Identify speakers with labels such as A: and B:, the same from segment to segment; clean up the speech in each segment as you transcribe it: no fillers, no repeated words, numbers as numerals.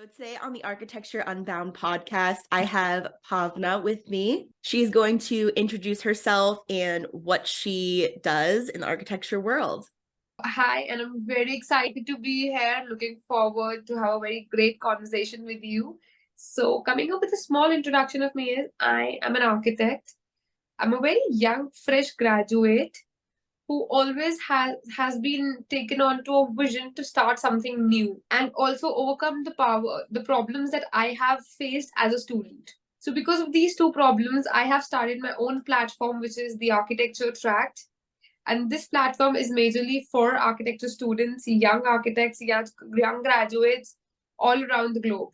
A: So today on the Architecture Unbound podcast, I have Bhawna with me. She's going to introduce herself and what she does in the architecture world.
B: Hi, and I'm very excited to be here. Looking forward to have a very great conversation with you. So, coming up with a small introduction of me is I am an architect. I'm a very young, fresh graduate who always has been taken on to a vision to start something new and also overcome the problems that I have faced as a student. So, because of these two problems, I have started my own platform, which is the Architecture Tract, and this platform is majorly for architecture students, young architects, young graduates all around the globe.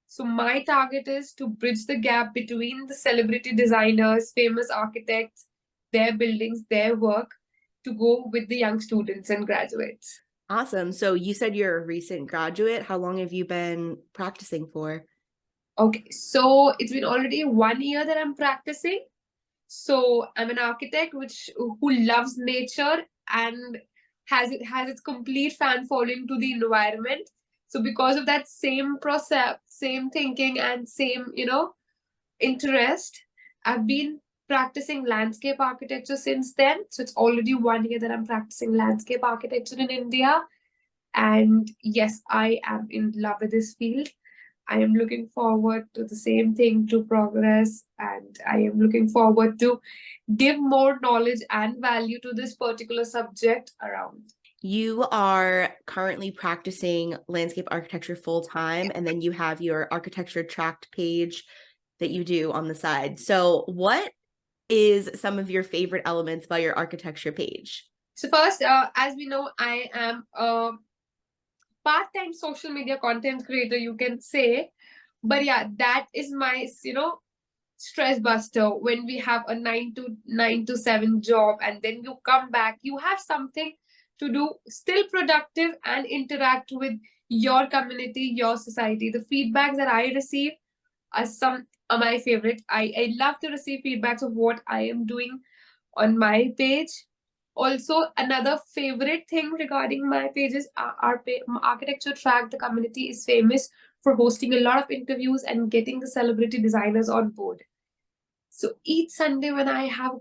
B: So, my target is to bridge the gap between the celebrity designers, famous architects, their buildings, their work to go with the young students and graduates.
A: Awesome. So you said you're a recent graduate. How long have you been practicing for?
B: Okay, so it's been already 1 year that I'm practicing. So I'm an architect who loves nature and has its complete fan following to the environment. So because of that same process, same thinking and same, interest, I've been practicing landscape architecture since then. So it's already 1 year that I'm practicing landscape architecture in India. And yes, I am in love with this field. I am looking forward to the same thing to progress, and I am looking forward to give more knowledge and value to this particular subject around.
A: You are currently practicing landscape architecture full time, and then you have your Architecture Tract page that you do on the side. So what is some of your favorite elements about your architecture page?
B: So first, as we know, I am a part-time social media content creator, you can say. But yeah, that is my, stress buster. When we have a 9 to 7 job and then you come back, you have something to do, still productive and interact with your community, your society. The feedbacks that I receive are my favorite. I love to receive feedbacks of what I am doing on my page. Also, another favorite thing regarding my page is our Architecture Track. The community is famous for hosting a lot of interviews and getting the celebrity designers on board. So each Sunday when I have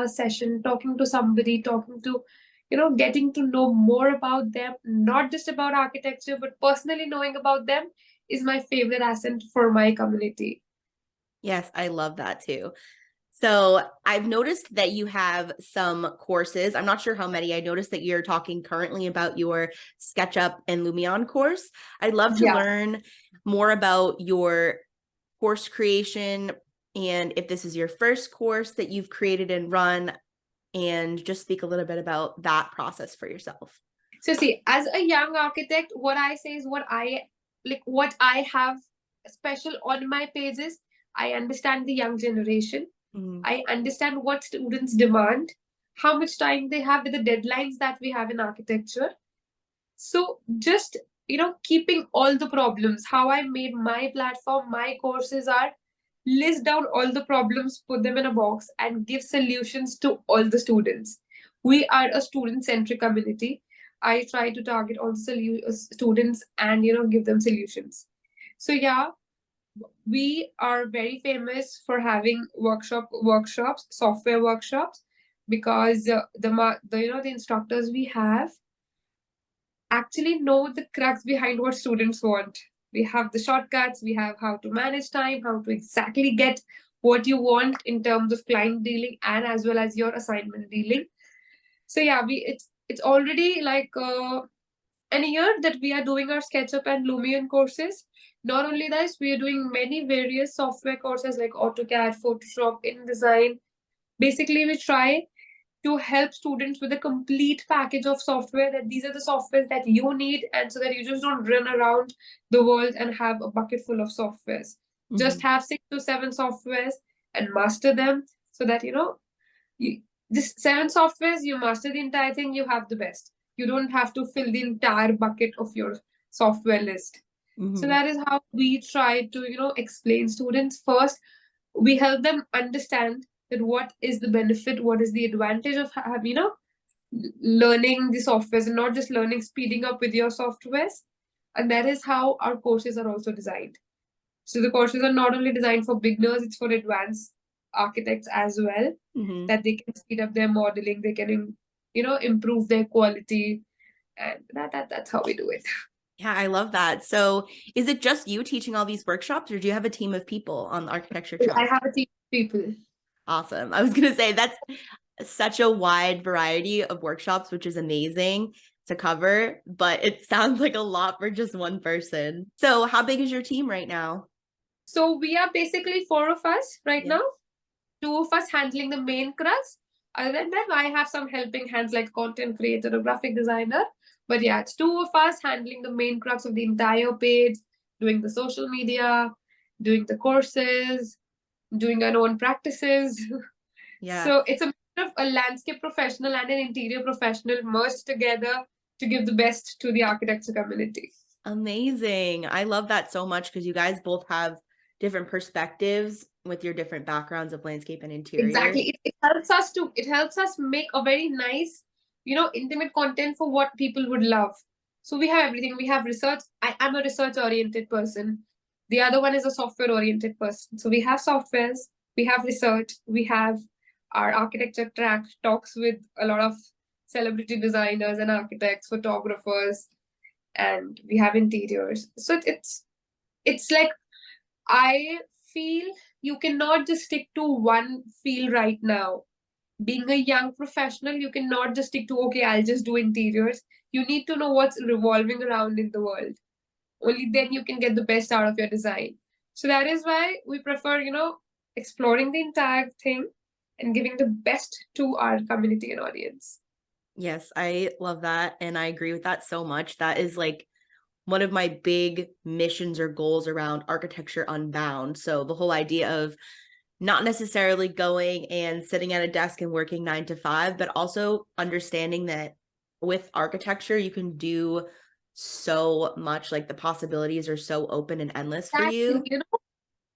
B: a session, talking to somebody, talking to, getting to know more about them, not just about architecture, but personally knowing about them is my favorite asset for my community.
A: Yes, I love that too. So I've noticed that you have some courses. I'm not sure how many. I noticed that you're talking currently about your SketchUp and Lumion course. I'd love to
B: Yeah.
A: learn more about your course creation and if this is your first course that you've created and run, and just speak a little bit about that process for yourself.
B: So see, as a young architect, what I say is what I have special on my pages. I understand the young generation.
A: Mm.
B: I understand what students demand, how much time they have with the deadlines that we have in architecture. So just, keeping all the problems, how I made my platform, my courses are list down all the problems, put them in a box, and give solutions to all the students. We are a student centric community. I try to target all the students and, give them solutions. So yeah, we are very famous for having workshops, software workshops, because the instructors we have actually know the crux behind what students want. We have the shortcuts, we have how to manage time, how to exactly get what you want in terms of client dealing and as well as your assignment dealing. So yeah, it's already like an year that we are doing our SketchUp and Lumion courses. Not only this, we are doing many various software courses like AutoCAD, Photoshop, InDesign. Basically, we try to help students with a complete package of software, that these are the softwares that you need, and so that you just don't run around the world and have a bucket full of softwares. Just have 6 to 7 softwares and master them, so that this 7 softwares, you master the entire thing, you have the best. You don't have to fill the entire bucket of your software list. So that is how we try to, explain students. First, we help them understand that what is the benefit, what is the advantage of learning the softwares, and not just learning, speeding up with your softwares. And that is how our courses are also designed. So the courses are not only designed for beginners, it's for advanced architects as well,
A: Hmm.
B: that they can speed up their modeling, they can, improve their quality, and that's how we do it.
A: Yeah, I love that. So is it just you teaching all these workshops, or do you have a team of people on the architecture
B: I
A: track?
B: have a team of people.
A: Awesome. I was going to say that's such a wide variety of workshops, which is amazing to cover, but it sounds like a lot for just one person. So how big is your team right now?
B: So we are basically four of us right
A: Yeah.
B: now, two of us handling the main crux. Other than that, I have some helping hands like content creator or graphic designer. But yeah, it's two of us handling the main crux of the entire page, doing the social media, doing the courses, doing our own practices.
A: Yeah.
B: So it's a matter of a landscape professional and an interior professional merged together to give the best to the architecture community.
A: Amazing. I love that so much because you guys both have different perspectives with your different backgrounds of landscape and interior.
B: Exactly. It helps us make a very nice, intimate content for what people would love. So we have everything. We have research. I'm a research oriented person. The other one is a software oriented person. So we have softwares, we have research, we have our architecture track talks with a lot of celebrity designers and architects, photographers, and we have interiors. So it's like I feel you cannot just stick to one field right now. Being a young professional, you cannot just stick to, okay, I'll just do interiors. You need to know what's revolving around in the world. Only then you can get the best out of your design. So that is why we prefer, exploring the entire thing and giving the best to our community and audience.
A: Yes, I love that. And I agree with that so much. That is like one of my big missions or goals around Architecture Unbound. So the whole idea of not necessarily going and sitting at a desk and working 9 to 5, but also understanding that with architecture, you can do so much. Like the possibilities are so open and endless for
B: Exactly.
A: you.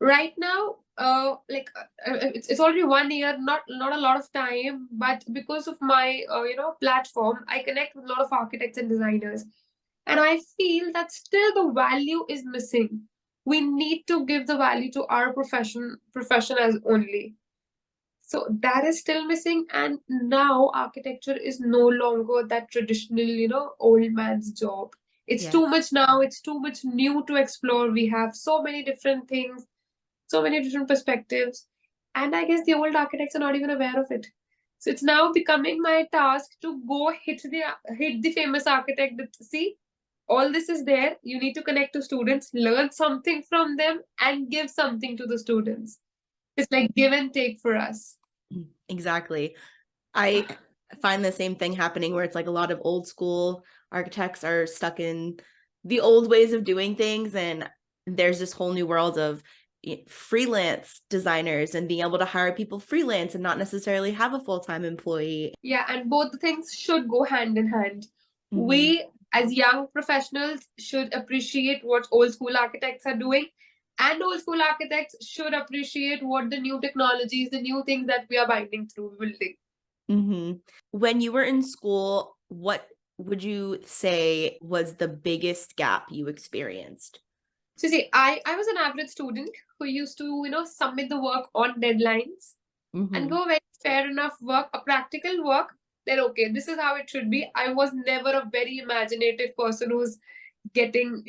B: Right now, it's already 1 year, not a lot of time, but because of my platform, I connect with a lot of architects and designers, and I feel that still the value is missing. We need to give the value to our profession as only. So that is still missing, and now architecture is no longer that traditional, old man's job. It's too
A: Yes.
B: much now. It's too much new to explore. We have so many different things, so many different perspectives. And I guess the old architects are not even aware of it. So it's now becoming my task to go hit the famous architect that see, all this is there. You need to connect to students, learn something from them, and give something to the students. It's like give and take for us.
A: Exactly. I find the same thing happening where it's like a lot of old school architects are stuck in the old ways of doing things. And there's this whole new world of freelance designers and being able to hire people freelance and not necessarily have a full-time employee.
B: Yeah, and both the things should go hand in hand.
A: Hmm.
B: We, as young professionals, should appreciate what old school architects are doing, and old school architects should appreciate what the new technologies, the new things that we are binding through building.
A: Hmm. When you were in school, what would you say was the biggest gap you experienced?
B: So, see, I was an average student who used to, submit the work on deadlines and
A: Hmm.
B: go very fair enough work, a practical work. Then, okay, this is how it should be. I was never a very imaginative person who's getting,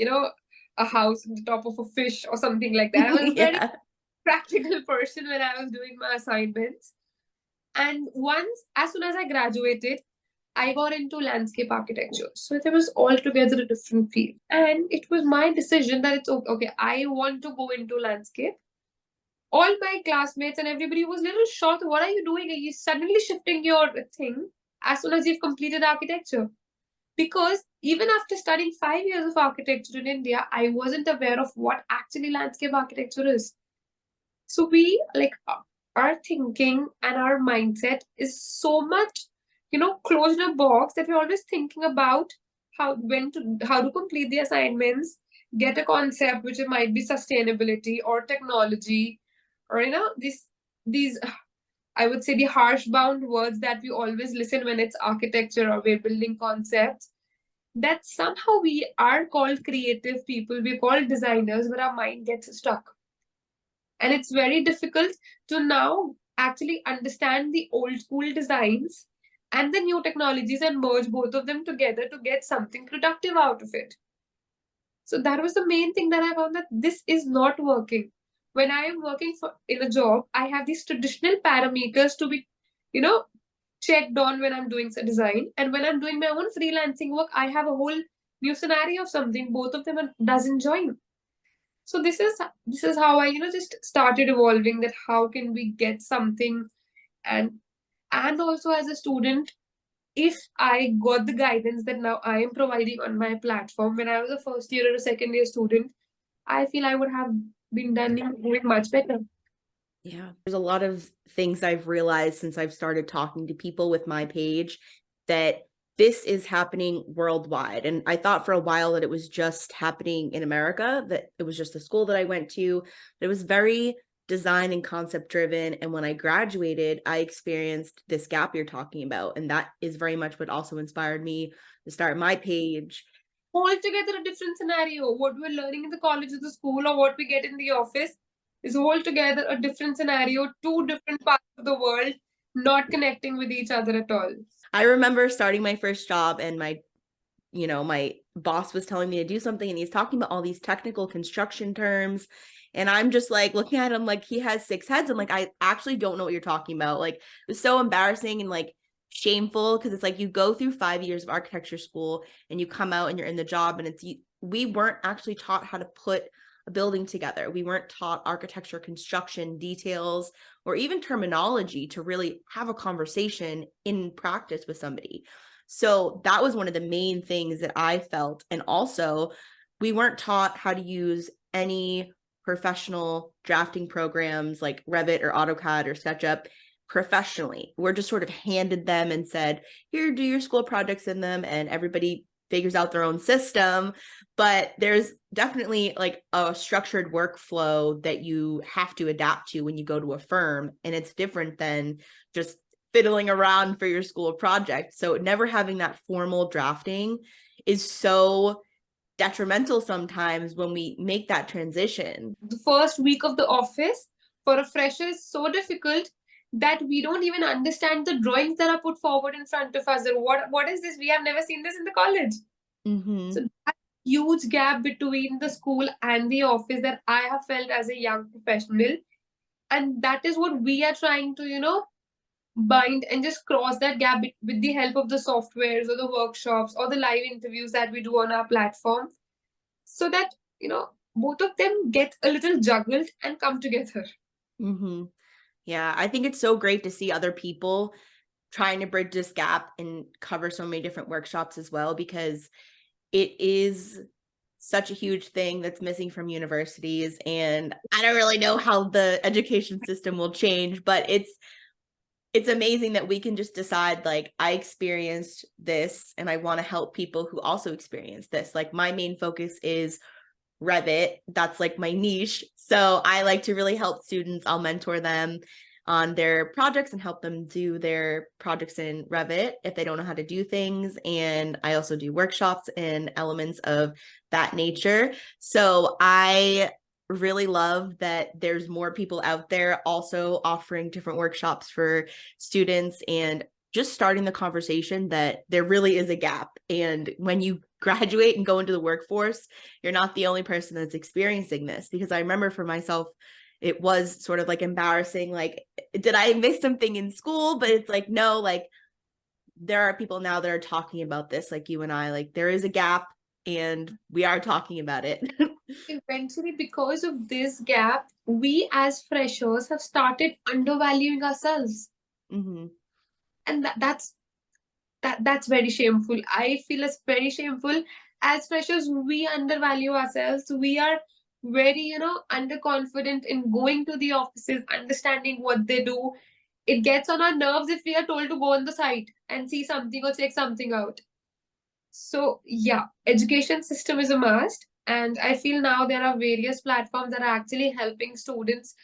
B: a house on the top of a fish or something like that. I was a very
A: Yeah.
B: practical person when I was doing my assignments. And once, as soon as I graduated, I got into landscape architecture. So it was altogether a different field. And it was my decision that it's okay, I want to go into landscape. All my classmates and everybody was a little shocked. What are you doing? Are you suddenly shifting your thing as soon as you've completed architecture? Because even after studying 5 years of architecture in India, I wasn't aware of what actually landscape architecture is. So we like our thinking and our mindset is so much, closed in a box that we're always thinking about how to complete the assignments, get a concept which it might be sustainability or technology, or these I would say the harsh bound words that we always listen when it's architecture or we're building concepts. that somehow we are called creative people, we're called designers, but our mind gets stuck. And it's very difficult to now actually understand the old school designs and the new technologies and merge both of them together to get something productive out of it. So that was the main thing that I found, that this is not working. When I am working for in a job, I have these traditional parameters to be, you know, checked on when I'm doing a design. And when I'm doing my own freelancing work, I have a whole new scenario of something. Both of them doesn't join. So this is how I, just started evolving, that how can we get something. And also as a student, if I got the guidance that now I am providing on my platform when I was a first year or a second year student, I feel I would have been doing much better.
A: Yeah. There's a lot of things I've realized since I've started talking to people with my page, that this is happening worldwide. And I thought for a while that it was just happening in America, that it was just the school that I went to. It was very design and concept driven. And when I graduated, I experienced this gap you're talking about. And that is very much what also inspired me to start my page.
B: Altogether a different scenario. What we're learning in the college or the school, or what we get in the office, is altogether a different scenario, two different parts of the world, not connecting with each other at all.
A: I remember starting my first job, and my boss was telling me to do something, and he's talking about all these technical construction terms, and I'm just like looking at him like he has six heads. I'm like, I actually don't know what you're talking about. Like, it was so embarrassing and like shameful, because it's like you go through 5 years of architecture school and you come out and you're in the job, and we weren't actually taught how to put a building together. We weren't taught architecture construction details or even terminology to really have a conversation in practice with somebody. So that was one of the main things that I felt. And also, we weren't taught how to use any professional drafting programs like Revit or AutoCAD or SketchUp professionally. We're just sort of handed them and said, here, do your school projects in them, and everybody figures out their own system. But there's definitely like a structured workflow that you have to adapt to when you go to a firm, and it's different than just fiddling around for your school project. So never having that formal drafting is so detrimental sometimes when we make that transition.
B: The first week of the office for a fresher is so difficult that we don't even understand the drawings that are put forward in front of us. Or what is this? We have never seen this in the college.
A: Mm-hmm.
B: So that huge gap between the school and the office that I have felt as a young professional. And that is what we are trying to, bind and just cross that gap with the help of the softwares or the workshops or the live interviews that we do on our platform, so that, both of them get a little juggled and come together.
A: Mm-hmm. Yeah, I think it's so great to see other people trying to bridge this gap and cover so many different workshops as well, because it is such a huge thing that's missing from universities. And I don't really know how the education system will change, but it's amazing that we can just decide, like, I experienced this and I want to help people who also experience this. Like, my main focus is Revit. That's like my niche. So I like to really help students. I'll mentor them on their projects and help them do their projects in Revit if they don't know how to do things. And I also do workshops and elements of that nature. So I really love that there's more people out there also offering different workshops for students, and just starting the conversation that there really is a gap. And when you graduate and go into the workforce, you're not the only person that's experiencing this. Because I remember for myself, it was sort of like embarrassing. Like, did I miss something in school? But it's like, no, like, there are people now that are talking about this, like you and I, like, there is a gap and we are talking about it.
B: Eventually, because of this gap, we as freshers have started undervaluing ourselves.
A: Mm-hmm.
B: And that's very shameful. I feel it's very shameful. As freshers, we undervalue ourselves. We are very, underconfident in going to the offices, understanding what they do. It gets on our nerves if we are told to go on the site and see something or check something out. So yeah, education system is a must. And I feel now there are various platforms that are actually helping students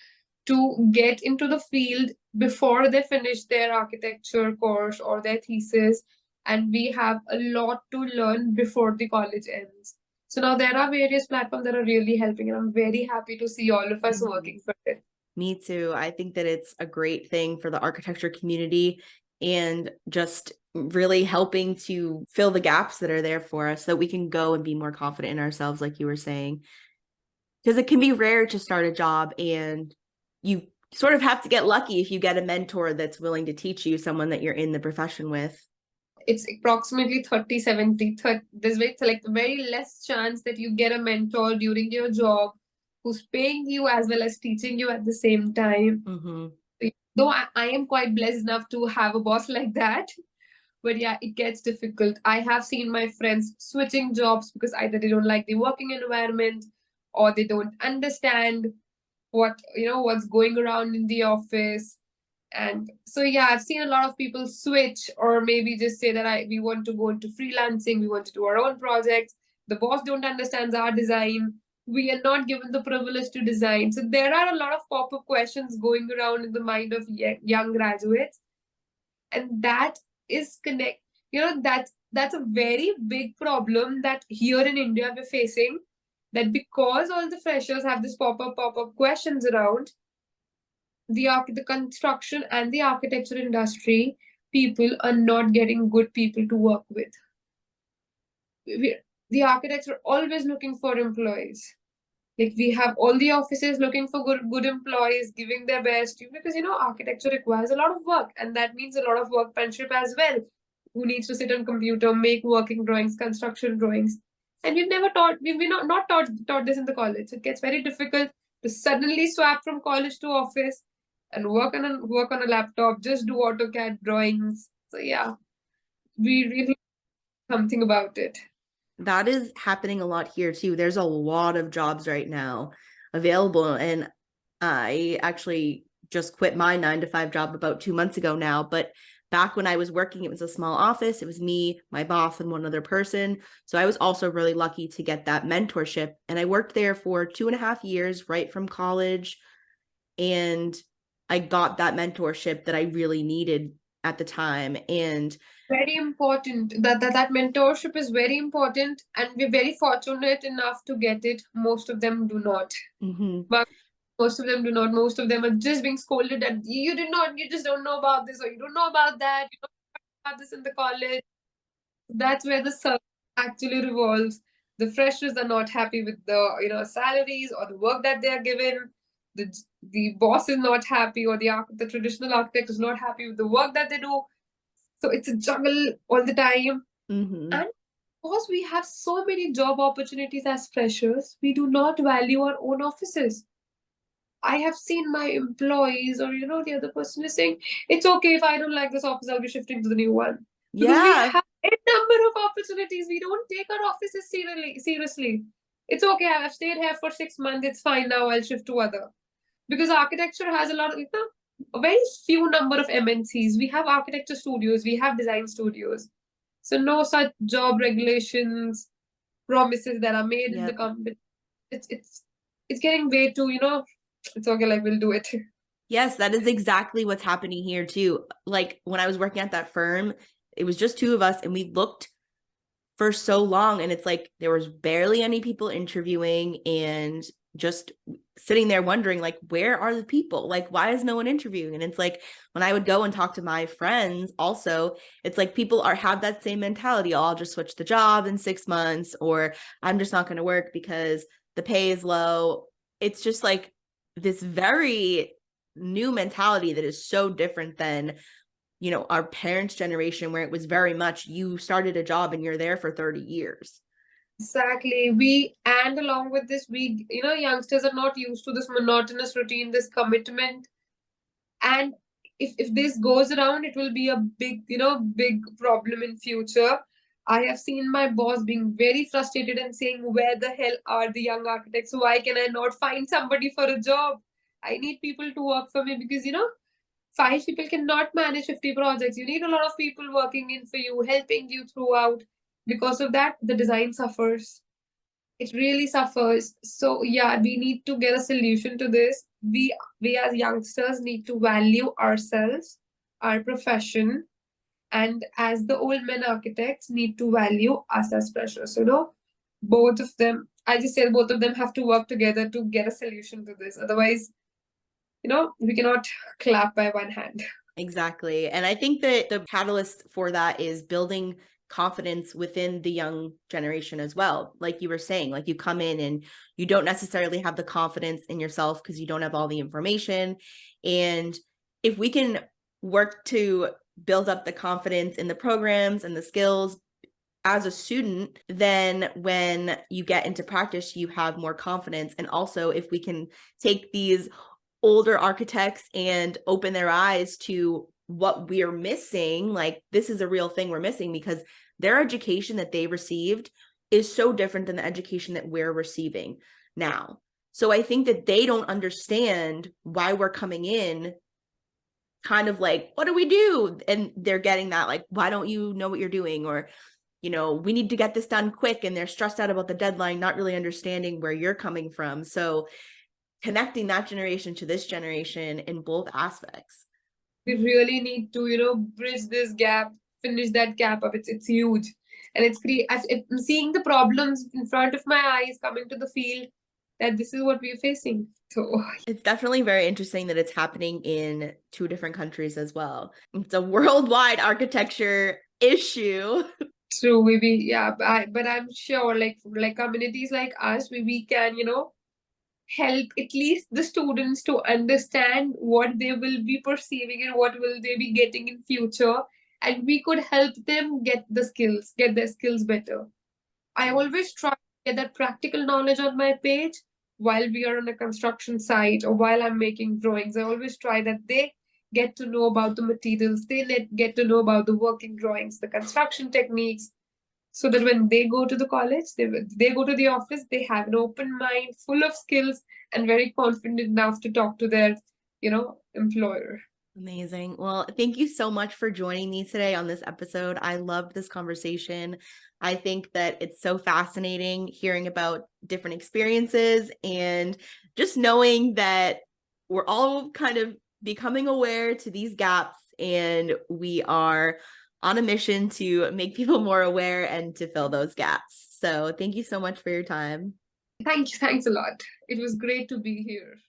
B: to get into the field before they finish their architecture course or their thesis. and we have a lot to learn before the college ends. So now there are various platforms that are really helping, and I'm very happy to see all of us
A: Mhm.
B: working for it.
A: Me too. I think that it's a great thing for the architecture community and just really helping to fill the gaps that are there for us so that we can go and be more confident in ourselves, like you were saying. Because it can be rare to start a job and you sort of have to get lucky if you get a mentor that's willing to teach you, someone that you're in the profession with.
B: It's approximately 30-70. There's like very less chance that you get a mentor during your job who's paying you as well as teaching you at the same time.
A: Mm-hmm.
B: Though I am quite blessed enough to have a boss like that. But yeah, it gets difficult. I have seen my friends switching jobs because either they don't like the working environment or they don't understand what's going around in the office. And so yeah, I've seen a lot of people switch or maybe just say that we want to go into freelancing, we want to do our own projects. The boss don't understands our design. We are not given the privilege to design. So there are a lot of pop-up questions going around in the mind of young graduates, and that is connect. That's a very big problem that here in India we're facing. That because all the freshers have this pop-up questions around, the construction and the architecture industry, people are not getting good people to work with. We, the architects are always looking for employees. Like we have all the offices looking for good employees, giving their best. Because architecture requires a lot of work, and that means a lot of workmanship as well. Who needs to sit on computer, make working drawings, construction drawings, and we've never taught. We're not taught this in the college. It gets very difficult to suddenly swap from college to office and work on a laptop, just do AutoCAD drawings. So yeah, we really something about it.
A: That is happening a lot here too. There's a lot of jobs right now available. And I actually just quit my 9 to 5 job about 2 months ago now. But back when I was working, it was a small office. It was me, my boss, and one other person. So I was also really lucky to get that mentorship. And I worked there for 2.5 years right from college. And I got that mentorship that I really needed at the time. And
B: Very important. That mentorship is very important, and we're very fortunate enough to get it. Most of them do not.
A: mhm,
B: But most of them do not. Most of them are just being scolded that you did not, you just don't know about this, or you don't know about that, you don't know about this in the college. That's where the circle actually revolves. The freshers are not happy with the salaries or the work that they are given. The boss is not happy, or the traditional architect is not happy with the work that they do. So it's a juggle all the time.
A: mhm.
B: And because we have so many job opportunities as freshers, we do not value our own offices. I have seen my employees, or the other person is saying, it's okay if I don't like this office, I'll be shifting to the new one. Because we
A: Yeah.
B: have a number of opportunities. We don't take our offices seriously. It's okay, I've stayed here for 6 months, it's fine now, I'll shift to other. Because architecture has a lot of, a very few number of MNCs. We have architecture studios, we have design studios. So no such job regulations, promises that are made in the
A: Yep.
B: company. It's getting way too, it's okay, like we'll do it.
A: Yes, that is exactly what's happening here too. Like when I was working at that firm, it was just two of us and we looked for so long and it's like there was barely any people interviewing and just sitting there wondering like where are the people? Like why is no one interviewing? And it's like when I would go and talk to my friends also, it's like people have that same mentality. Oh, I'll just switch the job in 6 months, or I'm just not going to work because the pay is low. It's just like this very new mentality that is so different than our parents' generation, where it was very much you started a job and you're there for 30 years.
B: Exactly. And along with this, youngsters are not used to this monotonous routine, this commitment. And if this goes around, it will be a big problem in future. I have seen my boss being very frustrated and saying, where the hell are the young architects? Why can I not find somebody for a job? I need people to work for me because 5 people cannot manage 50 projects. You need a lot of people working in for you, helping you throughout. Because of that, the design suffers. It really suffers. So yeah, we need to get a solution to this. We as youngsters need to value ourselves, our profession, and as the old men architects need to value us as freshers. You know, both of them, I just said both of them have to work together to get a solution to this. Otherwise, you know, we cannot clap by one hand.
A: Exactly. And I think that the catalyst for that is building confidence within the young generation as well. Like you were saying, like you come in and you don't necessarily have the confidence in yourself because you don't have all the information. And if we can work to build up the confidence in the programs and the skills as a student, then when you get into practice, you have more confidence. And also, if we can take these older architects and open their eyes to what we're missing, like this is a real thing we're missing, because their education that they received is so different than the education that we're receiving now. So I think that they don't understand why we're coming in kind of like, what do we do? And they're getting that, like, why don't you know what you're doing? Or, you know, we need to get this done quick, and they're stressed out about the deadline, not really understanding where you're coming from. So connecting that generation to this generation in both aspects.
B: We really need to, you know, bridge this gap, finish that gap up. It's huge, and I'm seeing the problems in front of my eyes coming to the field, that this is what we're facing. So
A: It's definitely very interesting that it's happening in two different countries as well. It's a worldwide architecture issue.
B: true, maybe yeah, but I'm sure like communities like us, we can, you know, help at least the students to understand what they will be perceiving and what will they be getting in future, and we could help them get their skills better. I always try to get that practical knowledge on my page while we are on a construction site or while I'm making drawings. I always try that they get to know about the materials, get to know about the working drawings, the construction techniques, so that when they go to the college, they go to the office, they have an open mind, full of skills, and very confident enough to talk to their, you know, employer.
A: Amazing. Well, thank you so much for joining me today on this episode. I loved this conversation. I think that it's so fascinating hearing about different experiences and just knowing that we're all kind of becoming aware to these gaps, and we are on a mission to make people more aware and to fill those gaps. So thank you so much for your time.
B: Thanks a lot. It was great to be here.